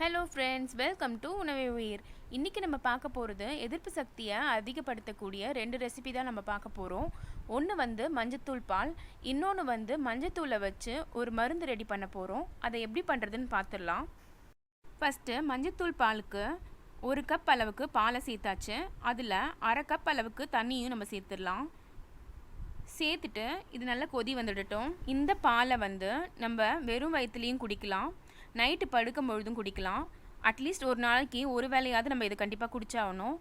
Hello friends, welcome to உணவே உயிர். இன்றைக்கி நம்ம பார்க்க போகிறது எதிர்ப்பு சக்தியை அதிகப்படுத்தக்கூடிய 2 ரெசிபி தான் நம்ம பார்க்க போகிறோம். ஒன்று வந்து மஞ்சத்தூள் பால், இன்னொன்று வந்து மஞ்சத்தூளை வச்சு ஒரு மருந்து ரெடி பண்ண போகிறோம். அதை எப்படி பண்ணுறதுன்னு பார்த்துடலாம். ஃபஸ்ட்டு மஞ்சத்தூள் பாலுக்கு 1 கப் அளவுக்கு பாலை சேர்த்தாச்சு. அதில் அரை கப் அளவுக்கு தண்ணியும் நம்ம சேர்த்துடலாம். சேர்த்துட்டு இது நல்லா கொதி வந்துடட்டும். இந்த பாலை வந்து நம்ம வெறும் வயிற்றுலையும் குடிக்கலாம், நைட்டு படுக்கும் பொழுதும் குடிக்கலாம். அட்லீஸ்ட் ஒரு நாளைக்கு ஒரு வேளையாவது நம்ம இது கண்டிப்பாக குடிச்சாகணும்.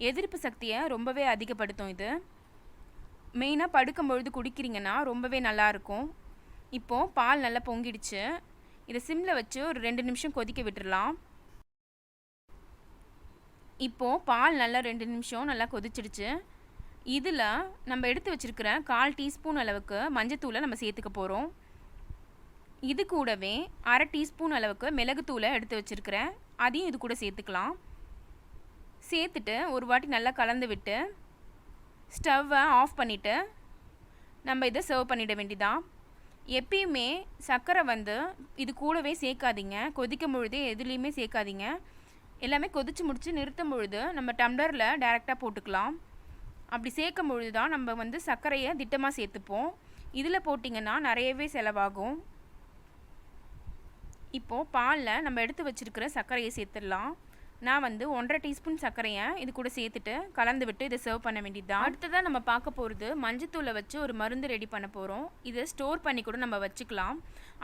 எதிர்ப்பு சக்தியை ரொம்பவே அதிகப்படுத்தும். இது மெயினாக படுக்கும் பொழுது குடிக்கிறீங்கன்னா ரொம்பவே நல்லாயிருக்கும். இப்போது பால் நல்லா பொங்கிடுச்சு. இதை சிம்மில் வச்சு ஒரு 2 நிமிஷம் கொதிக்க விட்டுடலாம். இப்போது பால் நல்லா 2 நிமிஷம் நல்லா கொதிச்சிடுச்சு. இதில் நம்ம எடுத்து வச்சுருக்கிற 1/4 டீஸ்பூன் அளவுக்கு மஞ்சத்தூளை நம்ம சேர்த்துக்க போகிறோம். இது கூடவே அரை டீஸ்பூன் அளவுக்கு மிளகுத்தூளை எடுத்து வச்சுருக்கிறேன், அதையும் இது கூட சேர்த்துக்கலாம். சேர்த்துட்டு ஒரு வாட்டி நல்லா கலந்து விட்டு ஸ்டவ்வை ஆஃப் பண்ணிவிட்டு நம்ம இதை சர்வ் பண்ணிட வேண்டியதான். எப்பயுமே சர்க்கரை வந்து இது கூடவே சேர்க்காதீங்க, கொதிக்கும் பொழுதே எதுலேயுமே சேர்க்காதீங்க. எல்லாமே கொதித்து முடித்து நிறுத்தும் பொழுது நம்ம டம்ளரில் டைரெக்டாக போட்டுக்கலாம். அப்படி சேர்க்கும் பொழுது தான் நம்ம வந்து சர்க்கரையை திட்டமாக சேர்த்துப்போம். இதில் போட்டிங்கன்னா நிறையவே செலவாகும். இப்போது பாலில் நம்ம எடுத்து வச்சுருக்கிற சர்க்கரையை சேர்த்துடலாம். நான் வந்து 1.5 டீஸ்பூன் சர்க்கரையை இது கூட சேர்த்துட்டு கலந்து விட்டு இதை சர்வ் பண்ண வேண்டியது தான். அடுத்ததாக நம்ம பார்க்க போகிறது மஞ்சத்தூளை வச்சு ஒரு மருந்து ரெடி பண்ண போகிறோம். இதை ஸ்டோர் பண்ணி கூட நம்ம வச்சுக்கலாம்.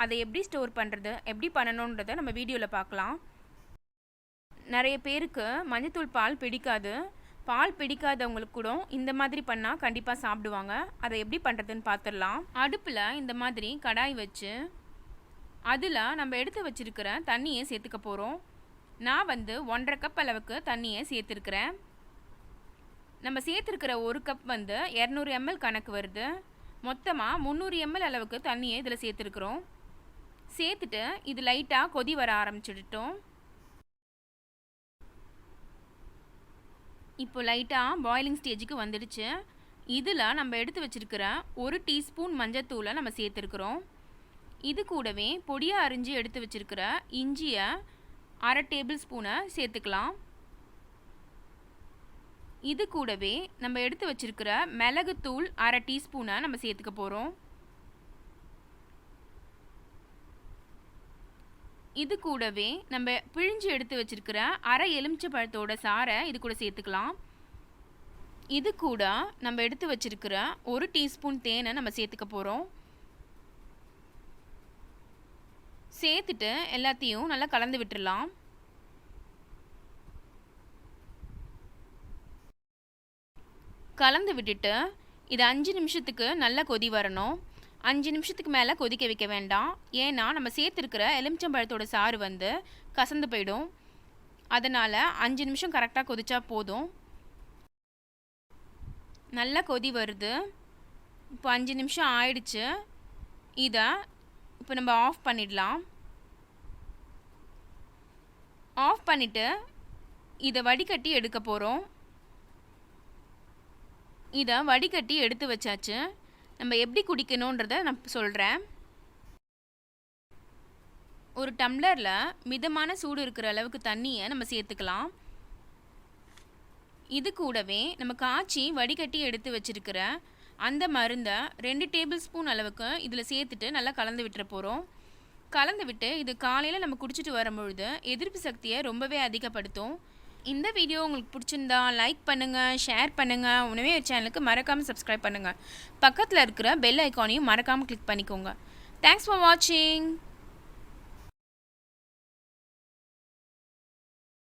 அதை எப்படி ஸ்டோர் பண்ணுறது, எப்படி பண்ணணுன்றதை நம்ம வீடியோவில் பார்க்கலாம். நிறைய பேருக்கு மஞ்சத்தூள் பால் பிடிக்காது. பால் பிடிக்காதவங்களுக்கு கூட இந்த மாதிரி பண்ணால் கண்டிப்பாக சாப்பிடுவாங்க. அதை எப்படி பண்ணுறதுன்னு பார்த்துடலாம். அடுப்பில் இந்த மாதிரி கடாய் வச்சு அதில் நம்ம எடுத்து வச்சுருக்கிற தண்ணியை சேர்த்துக்க போகிறோம். நான் வந்து 1.5 கப் அளவுக்கு தண்ணியை சேர்த்துருக்கிறேன். நம்ம சேர்த்துருக்கிற 1 கப் வந்து 200 ml கணக்கு வருது. மொத்தமாக 300 ml அளவுக்கு தண்ணியை இதில் சேர்த்துருக்குறோம். சேர்த்துட்டு இது லைட்டாக கொதி வர ஆரம்பிச்சுட்டோம். இப்போ லைட்டாக பாயிலிங் ஸ்டேஜுக்கு வந்துடுச்சு. இதில் நம்ம எடுத்து வச்சுருக்கிற 1 டீஸ்பூன் மஞ்சத்தூளை நம்ம சேர்த்துருக்குறோம். இது கூடவே பொடியாக அரிஞ்சு எடுத்து வச்சுருக்கிற இஞ்சியை அரை டேபிள் ஸ்பூனை சேர்த்துக்கலாம். இது கூடவே நம்ம எடுத்து வச்சுருக்கிற மிளகுத்தூள் அரை டீஸ்பூனை நம்ம சேர்த்துக்க போகிறோம். இது கூடவே நம்ம பிழிஞ்சு எடுத்து வச்சுருக்கிற அரை எலுமிச்சை பழத்தோட சாறை இது கூட சேர்த்துக்கலாம். இது கூட நம்ம எடுத்து வச்சுருக்கிற 1 டீஸ்பூன் தேனை நம்ம சேர்த்துக்க போகிறோம். சேர்த்துட்டு எல்லாத்தையும் நல்லா கலந்து விட்டுடலாம். கலந்து விட்டுட்டு இது 5 நிமிஷத்துக்கு நல்லா கொதி வரணும். 5 நிமிஷத்துக்கு மேலே கொதிக்க வைக்க வேண்டாம். ஏன்னா நம்ம சேர்த்துருக்கிற எலுமிச்சம்பழத்தோட சாறு வந்து கசந்து போயிடும். அதனால் 5 நிமிஷம் கரெக்டாக கொதிச்சா போதும். நல்லா கொதி வருது. இப்போ 5 நிமிஷம் ஆயிடுச்சு. இதை இப்போ நம்ம ஆஃப் பண்ணிடலாம். ஆஃப் பண்ணிவிட்டு இதை வடிகட்டி எடுக்க போகிறோம். இதை வடிகட்டி எடுத்து வச்சாச்சு. நம்ம எப்படி குடிக்கணுன்றதை நான் சொல்கிறேன். ஒரு டம்ளரில் மிதமான சூடு இருக்கிற அளவுக்கு தண்ணியை நம்ம சேர்த்துக்கலாம். இது கூடவே நம்ம காய்ச்சி வடிகட்டி எடுத்து வச்சுருக்கிற அந்த மருந்தை 2 டேபிள் ஸ்பூன் அளவுக்கு இதில் சேர்த்துட்டு நல்லா கலந்து விட்டுற போகிறோம். கலந்து விட்டு இது காலையில் நம்ம குடிச்சிட்டு வரும்பொழுது எதிர்ப்பு சக்தியை ரொம்பவே அதிகப்படுத்தும். இந்த வீடியோ உங்களுக்கு பிடிச்சிருந்தா லைக் பண்ணுங்கள், ஷேர் பண்ணுங்கள். உணவே சேனலுக்கு மறக்காமல் சப்ஸ்கிரைப் பண்ணுங்கள். பக்கத்தில் இருக்கிற பெல் ஐக்கானையும் மறக்காமல் கிளிக் பண்ணிக்கோங்க. தேங்க்ஸ் ஃபார் வாட்சிங்.